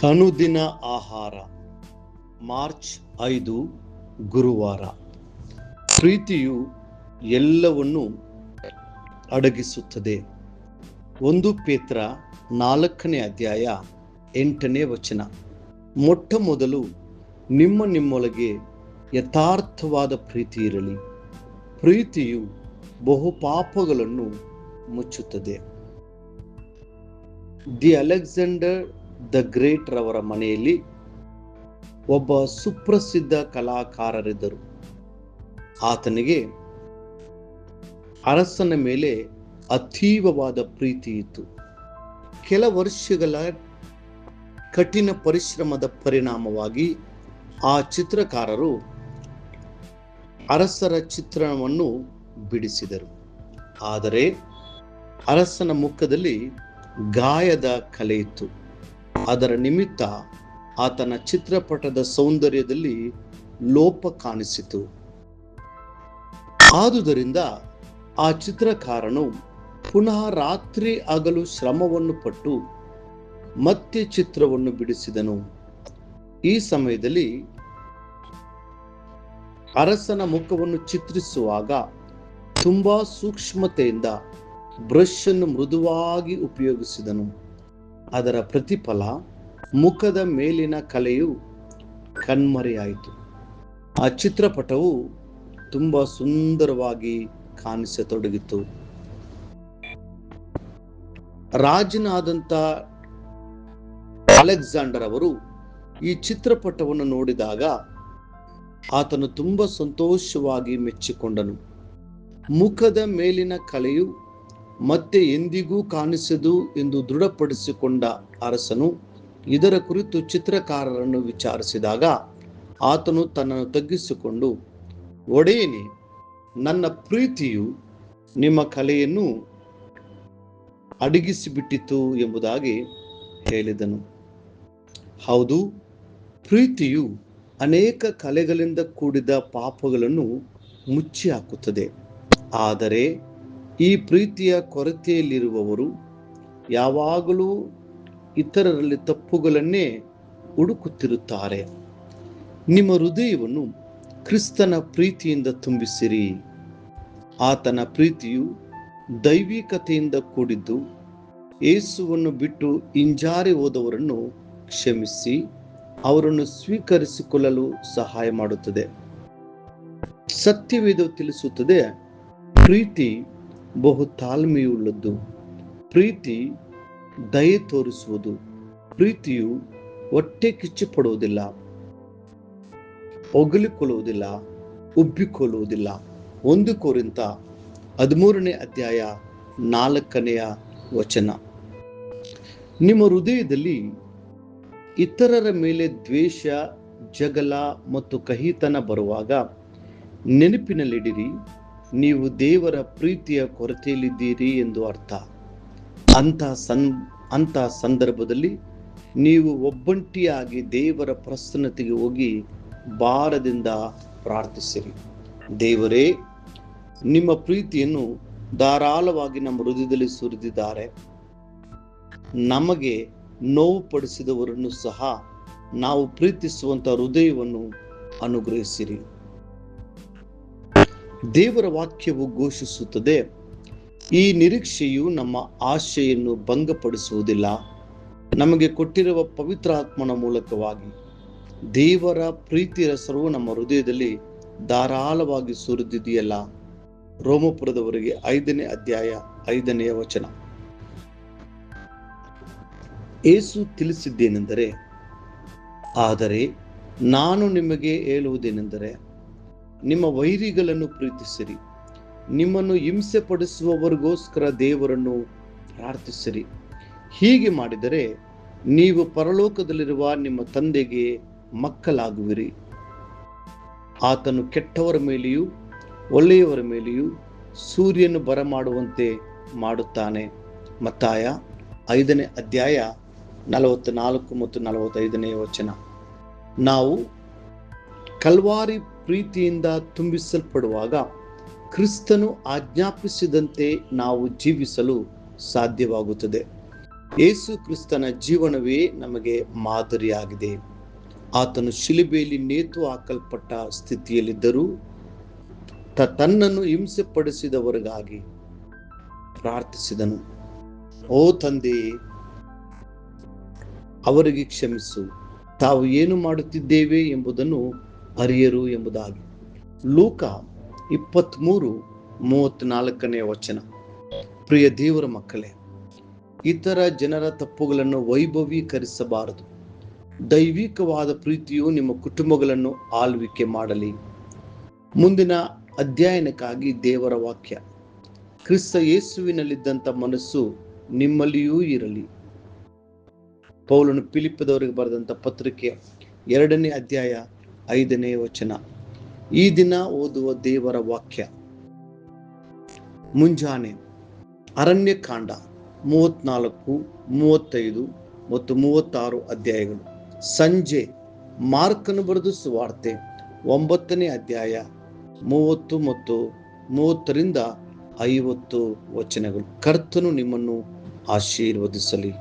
ಅನುದಿನ ಆಹಾರ ಮಾರ್ಚ್ 5 ಗುರುವಾರ. ಪ್ರೀತಿಯು ಎಲ್ಲವನ್ನೂ ಅಡಗಿಸುತ್ತದೆ. 1 ಪೇತ್ರ 4ನೇ ಅಧ್ಯಾಯ 8ನೇ ವಚನ. ಮೊಟ್ಟ ಮೊದಲು ನಿಮ್ಮೊಳಗೆ ಯಥಾರ್ಥವಾದ ಪ್ರೀತಿ ಇರಲಿ. ಪ್ರೀತಿಯು ಬಹು ಪಾಪಗಳನ್ನು ಮುಚ್ಚುತ್ತದೆ. ದಿ ಅಲೆಕ್ಸಾಂಡರ್ ದ ಗ್ರೇಟ್ ರವರ ಮನೆಯಲ್ಲಿ ಒಬ್ಬ ಸುಪ್ರಸಿದ್ಧ ಕಲಾಕಾರರಿದ್ದರು. ಆತನಿಗೆ ಅರಸನ ಮೇಲೆ ಅತೀವವಾದ ಪ್ರೀತಿ ಇತ್ತು. ಕೆಲ ವರ್ಷಗಳ ಕಠಿಣ ಪರಿಶ್ರಮದ ಪರಿಣಾಮವಾಗಿ ಆ ಚಿತ್ರಕಾರರು ಅರಸರ ಚಿತ್ರಣವನ್ನು ಬಿಡಿಸಿದರು. ಆದರೆ ಅರಸನ ಮುಖದಲ್ಲಿ ಗಾಯದ ಕಲೆ ಇತ್ತು. ಅದರ ನಿಮಿತ್ತ ಆತನ ಚಿತ್ರಪಟದ ಸೌಂದರ್ಯದಲ್ಲಿ ಲೋಪ ಕಾಣಿಸಿತು. ಆದುದರಿಂದ ಆ ಚಿತ್ರಕಾರನು ಪುನಃ ರಾತ್ರಿ ಹಗಲು ಶ್ರಮವನ್ನು ಪಟ್ಟು ಮತ್ತೆ ಚಿತ್ರವನ್ನು ಬಿಡಿಸಿದನು. ಈ ಸಮಯದಲ್ಲಿ ಅರಸನ ಮುಖವನ್ನು ಚಿತ್ರಿಸುವಾಗ ತುಂಬಾ ಸೂಕ್ಷ್ಮತೆಯಿಂದ ಬ್ರಷ್ ಅನ್ನು ಮೃದುವಾಗಿ ಉಪಯೋಗಿಸಿದನು. ಅದರ ಪ್ರತಿಫಲ ಮುಖದ ಮೇಲಿನ ಕಲೆಯು ಕಣ್ಮರೆಯಾಯಿತು. ಆ ಚಿತ್ರಪಟವು ತುಂಬಾ ಸುಂದರವಾಗಿ ಕಾಣಿಸತೊಡಗಿತು. ರಾಜನಾದಂಥ ಅಲೆಕ್ಸಾಂಡರ್ ಅವರು ಈ ಚಿತ್ರಪಟವನ್ನು ನೋಡಿದಾಗ ಆತನು ತುಂಬಾ ಸಂತೋಷವಾಗಿ ಮೆಚ್ಚಿಕೊಂಡನು. ಮುಖದ ಮೇಲಿನ ಕಲೆಯು ಮತ್ತೆ ಎಂದಿಗೂ ಕಾಣಿಸದು ಎಂದು ದೃಢಪಡಿಸಿಕೊಂಡ ಅರಸನು ಇದರ ಕುರಿತು ಚಿತ್ರಕಾರರನ್ನು ವಿಚಾರಿಸಿದಾಗ ಆತನು ತನ್ನನ್ನು ತಗ್ಗಿಸಿಕೊಂಡು, ಒಡೆಯನೇ, ನನ್ನ ಪ್ರೀತಿಯು ನಿಮ್ಮ ಕಲೆಯನ್ನು ಅಡಗಿಸಿಬಿಟ್ಟಿತು ಎಂಬುದಾಗಿ ಹೇಳಿದನು. ಹೌದು, ಪ್ರೀತಿಯು ಅನೇಕ ಕಲೆಗಳಿಂದ ಕೂಡಿದ ಪಾಪಗಳನ್ನು ಮುಚ್ಚಿ ಹಾಕುತ್ತದೆ. ಆದರೆ ಈ ಪ್ರೀತಿಯ ಕೊರತೆಯಲ್ಲಿರುವವರು ಯಾವಾಗಲೂ ಇತರರಲ್ಲಿ ತಪ್ಪುಗಳನ್ನೇ ಹುಡುಕುತ್ತಿರುತ್ತಾರೆ. ನಿಮ್ಮ ಹೃದಯವನ್ನು ಕ್ರಿಸ್ತನ ಪ್ರೀತಿಯಿಂದ ತುಂಬಿಸಿರಿ. ಆತನ ಪ್ರೀತಿಯು ದೈವಿಕತೆಯಿಂದ ಕೂಡಿದ್ದು ಯೇಸುವನ್ನು ಬಿಟ್ಟು ಹಿಂಜಾರಿ ಹೋದವರನ್ನು ಕ್ಷಮಿಸಿ ಅವರನ್ನು ಸ್ವೀಕರಿಸಿಕೊಳ್ಳಲು ಸಹಾಯ ಮಾಡುತ್ತದೆ. ಸತ್ಯವೇದವು ತಿಳಿಸುತ್ತದೆ, ಪ್ರೀತಿ ಬಹು ತಾಳ್ಮೆಯುಳ್ಳದ್ದು. ಪ್ರೀತಿ ದಯೆ ತೋರಿಸುವುದು. ಪ್ರೀತಿಯು ಹೊಟ್ಟೆ ಕಿಚ್ಚು ಪಡುವುದಿಲ್ಲ, ಹೊಗಳಿಕೊಳ್ಳುವುದಿಲ್ಲ, ಉಬ್ಬಿಕೊಳ್ಳುವುದಿಲ್ಲ. 1 ಕೊರಿಂಥ 13ನೇ ಅಧ್ಯಾಯ 4ನೇ ವಚನ. ನಿಮ್ಮ ಹೃದಯದಲ್ಲಿ ಇತರರ ಮೇಲೆ ದ್ವೇಷ, ಜಗಳ ಮತ್ತು ಕಹಿತನ ಬರುವಾಗ ನೆನಪಿನಲ್ಲಿಡಿರಿ, ನೀವು ದೇವರ ಪ್ರೀತಿಯ ಕೊರತೆಯಲ್ಲಿದ್ದೀರಿ ಎಂದು ಅರ್ಥ. ಅಂಥ ಸಂದರ್ಭದಲ್ಲಿ ನೀವು ಒಬ್ಬಂಟಿಯಾಗಿ ದೇವರ ಪ್ರಸನ್ನತೆಗೆ ಹೋಗಿ ಭಾರದಿಂದ ಪ್ರಾರ್ಥಿಸಿರಿ. ದೇವರೇ, ನಿಮ್ಮ ಪ್ರೀತಿಯನ್ನು ಧಾರಾಳವಾಗಿ ನಮ್ಮ ಹೃದಯದಲ್ಲಿ ಸುರಿದಿದ್ದಾರೆ. ನಮಗೆ ನೋವು ಪಡಿಸಿದವರನ್ನು ಸಹ ನಾವು ಪ್ರೀತಿಸುವಂತ ಹೃದಯವನ್ನು ಅನುಗ್ರಹಿಸಿರಿ. ದೇವರ ವಾಕ್ಯವು ಘೋಷಿಸುತ್ತದೆ, ಈ ನಿರೀಕ್ಷೆಯು ನಮ್ಮ ಆಶೆಯನ್ನು ಭಂಗಪಡಿಸುವುದಿಲ್ಲ. ನಮಗೆ ಕೊಟ್ಟಿರುವ ಪವಿತ್ರಾತ್ಮನ ಮೂಲಕವಾಗಿ ದೇವರ ಪ್ರೀತಿ ರಸವು ನಮ್ಮ ಹೃದಯದಲ್ಲಿ ಧಾರಾಳವಾಗಿ ಸುರಿದಿದೆಯಲ್ಲ. ರೋಮಪುರದವರಿಗೆ 5ನೇ ಅಧ್ಯಾಯ 5ನೇ ವಚನ. ಯೇಸು ತಿಳಿಸಿದ್ದೇನೆಂದರೆ, ಆದರೆ ನಾನು ನಿಮಗೆ ಹೇಳುವುದೇನೆಂದರೆ, ನಿಮ್ಮ ವೈರಿಗಳನ್ನು ಪ್ರೀತಿಸಿರಿ, ನಿಮ್ಮನ್ನು ಹಿಂಸೆ ಪಡಿಸುವವರಿಗೋಸ್ಕರ ದೇವರನ್ನು ಪ್ರಾರ್ಥಿಸಿರಿ. ಹೀಗೆ ಮಾಡಿದರೆ ನೀವು ಪರಲೋಕದಲ್ಲಿರುವ ನಿಮ್ಮ ತಂದೆಗೆ ಮಕ್ಕಳಾಗುವಿರಿ. ಆತನು ಕೆಟ್ಟವರ ಮೇಲೆಯೂ ಒಳ್ಳೆಯವರ ಮೇಲೆಯೂ ಸೂರ್ಯನು ಬರಮಾಡುವಂತೆ ಮಾಡುತ್ತಾನೆ. ಮತ್ತಾಯ 5ನೇ ಅಧ್ಯಾಯ 44 ಮತ್ತು 45ನೇ ವಚನ. ನಾವು ಕಲ್ವಾರಿ ಪ್ರೀತಿಯಿಂದ ತುಂಬಿಸಲ್ಪಡುವಾಗ ಕ್ರಿಸ್ತನು ಆಜ್ಞಾಪಿಸಿದಂತೆ ನಾವು ಜೀವಿಸಲು ಸಾಧ್ಯವಾಗುತ್ತದೆ. ಯೇಸು ಕ್ರಿಸ್ತನ ಜೀವನವೇ ನಮಗೆ ಮಾದರಿಯಾಗಿದೆ. ಆತನು ಶಿಲುಬೆಯಲ್ಲಿ ನೇತು ಹಾಕಲ್ಪಟ್ಟ ಸ್ಥಿತಿಯಲ್ಲಿದ್ದರೂ ತನ್ನನ್ನು ಹಿಂಸೆ ಪಡಿಸಿದವರಿಗಾಗಿ ಪ್ರಾರ್ಥಿಸಿದನು. ಓ ತಂದೆಯೇ, ಅವರಿಗೆ ಕ್ಷಮಿಸು, ತಾವು ಏನು ಮಾಡುತ್ತಿದ್ದೇವೆ ಎಂಬುದನ್ನು ಅರಿಯರು ಎಂಬುದಾಗಿ. ಲೂಕ 23:34 ಪ್ರಿಯ ದೇವರ ಮಕ್ಕಳೇ, ಇತರ ಜನರ ತಪ್ಪುಗಳನ್ನು ವೈಭವೀಕರಿಸಬಾರದು. ದೈವಿಕವಾದ ಪ್ರೀತಿಯು ನಿಮ್ಮ ಕುಟುಂಬಗಳನ್ನು ಆಳ್ವಿಕೆ ಮಾಡಲಿ. ಮುಂದಿನ ಅಧ್ಯಯನಕ್ಕಾಗಿ ದೇವರ ವಾಕ್ಯ. ಕ್ರಿಸ್ತ ಯೇಸುವಿನಲ್ಲಿದ್ದಂಥ ಮನಸ್ಸು ನಿಮ್ಮಲ್ಲಿಯೂ ಇರಲಿ. ಪೌಲನು ಫಿಲಿಪ್ಪದವರಿಗೆ ಬರೆದಂಥ ಪತ್ರಿಕೆ 2ನೇ ಅಧ್ಯಾಯ 5ನೇ ವಚನ. ಈ ದಿನ ಓದುವ ದೇವರ ವಾಕ್ಯ. ಮುಂಜಾನೆ ಅರಣ್ಯಕಾಂಡ 34, 35 ಮತ್ತು 36 ಅಧ್ಯಾಯಗಳು. ಸಂಜೆ ಮಾರ್ಕನು ಬರೆದ ಸುವಾರ್ತೆ 9ನೇ ಅಧ್ಯಾಯ 30 ಮತ್ತು 30ರಿಂದ 50 ವಚನಗಳು. ಕರ್ತನು ನಿಮ್ಮನ್ನು ಆಶೀರ್ವದಿಸಲಿ.